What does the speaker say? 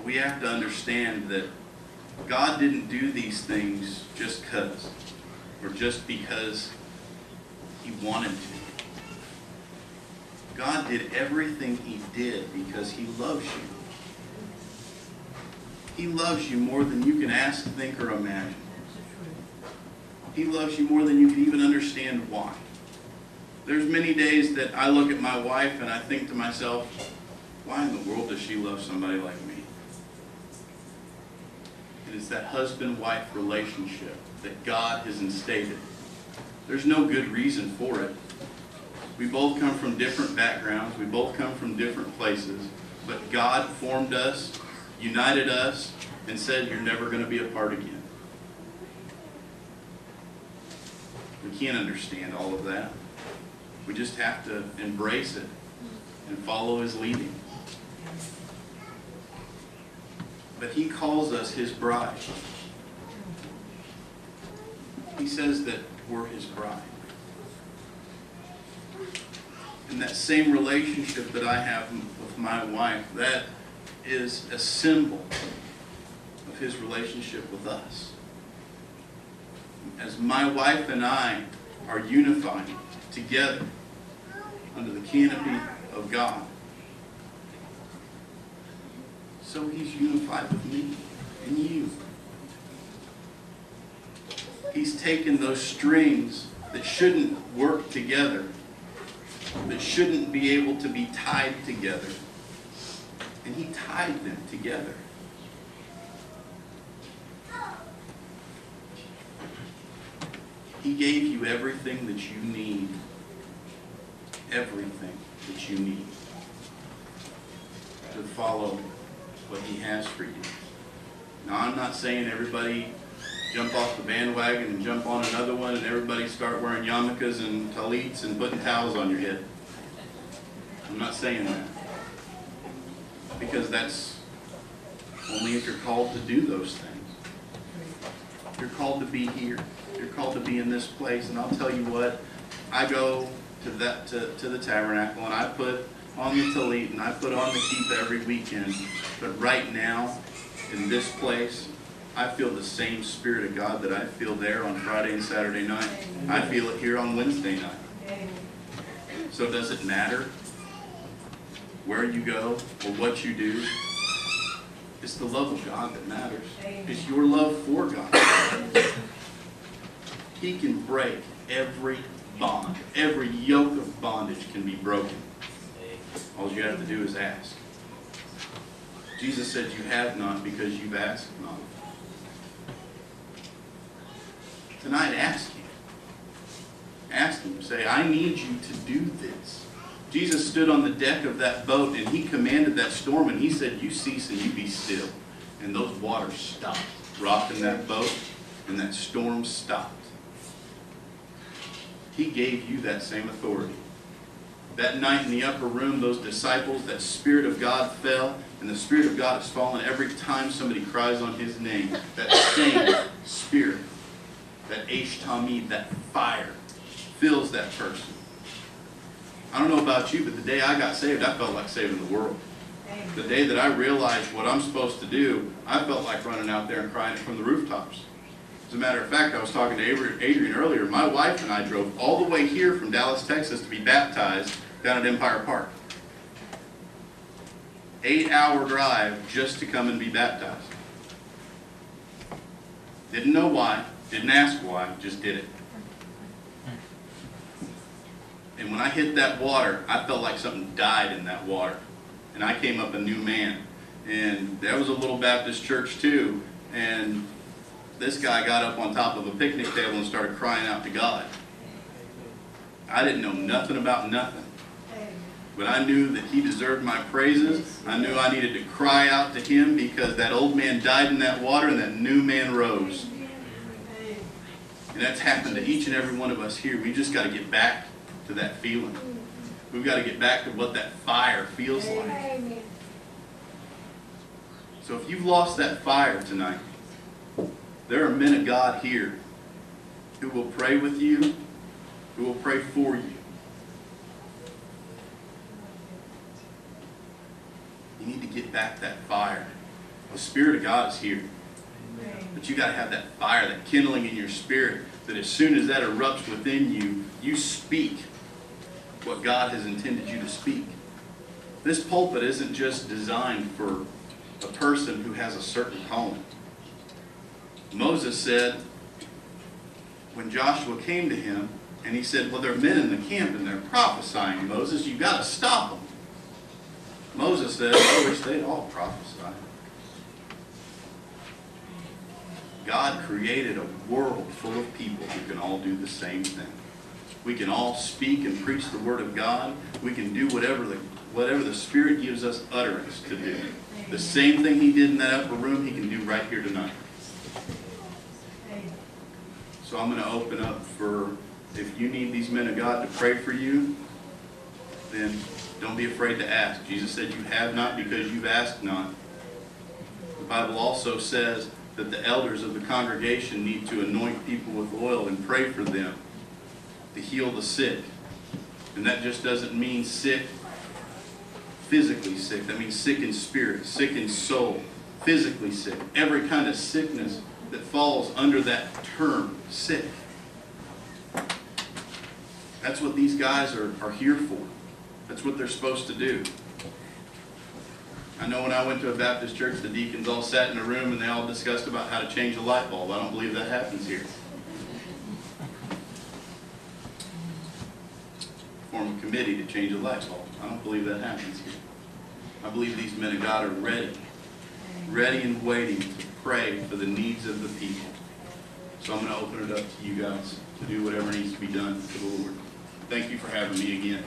we have to understand that God didn't do these things just because, or just because he wanted to. God did everything he did because he loves you. He loves you more than you can ask, think, or imagine. He loves you more than you can even understand why. There's many days that I look at my wife and I think to myself, why in the world does she love somebody like me? And it's that husband-wife relationship that God has instated. There's no good reason for it. We both come from different backgrounds. We both come from different places. But God formed us, united us, and said, you're never going to be apart again. We can't understand all of that. We just have to embrace it and follow his leading. But he calls us his bride. He says that we're his bride. And that same relationship that I have with my wife, that is a symbol of his relationship with us. As my wife and I are unified together under the canopy of God, so he's unified with me and you. He's taken those strings that shouldn't work together, that shouldn't be able to be tied together, and he tied them together. He gave you everything that you need. Everything that you need to follow what he has for you. Now, I'm not saying everybody jump off the bandwagon and jump on another one and everybody start wearing yarmulkes and talits and putting towels on your head. I'm not saying that. Because that's only if you're called to do those things. You're called to be here. You're called to be in this place. And I'll tell you what, I go to the tabernacle and I put on the talit and I put on the kippah every weekend. But right now, in this place, I feel the same Spirit of God that I feel there on Friday and Saturday night. I feel it here on Wednesday night. So does it matter where you go or what you do? It's the love of God that matters. It's your love for God. He can break every bond. Every yoke of bondage can be broken. All you have to do is ask. Jesus said you have not because you've asked not. Tonight, ask him. Ask him. Say, I need you to do this. Jesus stood on the deck of that boat and he commanded that storm and he said, you cease and you be still. And those waters stopped rocking that boat and that storm stopped. He gave you that same authority. That night in the upper room, those disciples, that Spirit of God fell, and the Spirit of God has fallen every time somebody cries on his name. That same Spirit, that Eish Tamid, that fire, fills that person. I don't know about you, but the day I got saved, I felt like saving the world. The day that I realized what I'm supposed to do, I felt like running out there and crying it from the rooftops. As a matter of fact, I was talking to Adrian earlier. My wife and I drove all the way here from Dallas, Texas to be baptized down at Empire Park. 8-hour drive just to come and be baptized. Didn't know why, didn't ask why, just did it. And when I hit that water, I felt like something died in that water. And I came up a new man. And there was a little Baptist church too. And this guy got up on top of a picnic table and started crying out to God. I didn't know nothing about nothing. But I knew that he deserved my praises. I knew I needed to cry out to him because that old man died in that water and that new man rose. And that's happened to each and every one of us here. We just got to get back to that feeling. We've got to get back to what that fire feels like. So if you've lost that fire tonight, there are men of God here who will pray with you, who will pray for you. You need to get back that fire. The Spirit of God is here. But you got to have that fire, that kindling in your spirit, that as soon as that erupts within you, you speak what God has intended you to speak. This pulpit isn't just designed for a person who has a certain calling. Moses said, when Joshua came to him, and he said, well, there are men in the camp and they're prophesying, Moses, you've got to stop them. Moses said, I wish they'd all prophesy. God created a world full of people who can all do the same thing. We can all speak and preach the Word of God. We can do whatever the Spirit gives us utterance to do. The same thing He did in that upper room, He can do right here tonight. So I'm going to open up for, if you need these men of God to pray for you, then don't be afraid to ask. Jesus said you have not because you've asked not. The Bible also says that the elders of the congregation need to anoint people with oil and pray for them to heal the sick. And that just doesn't mean sick, physically sick. That means sick in spirit, sick in soul, physically sick. Every kind of sickness that falls under that term, sick. That's what these guys are here for. That's what they're supposed to do. I know when I went to a Baptist church, the deacons all sat in a room and they all discussed about how to change a light bulb. I don't believe that happens here. Form a committee to change a light bulb. I don't believe that happens here. I believe these men of God are ready and waiting to pray for the needs of the people. So I'm going to open it up to you guys to do whatever needs to be done for the Lord. Thank you for having me again.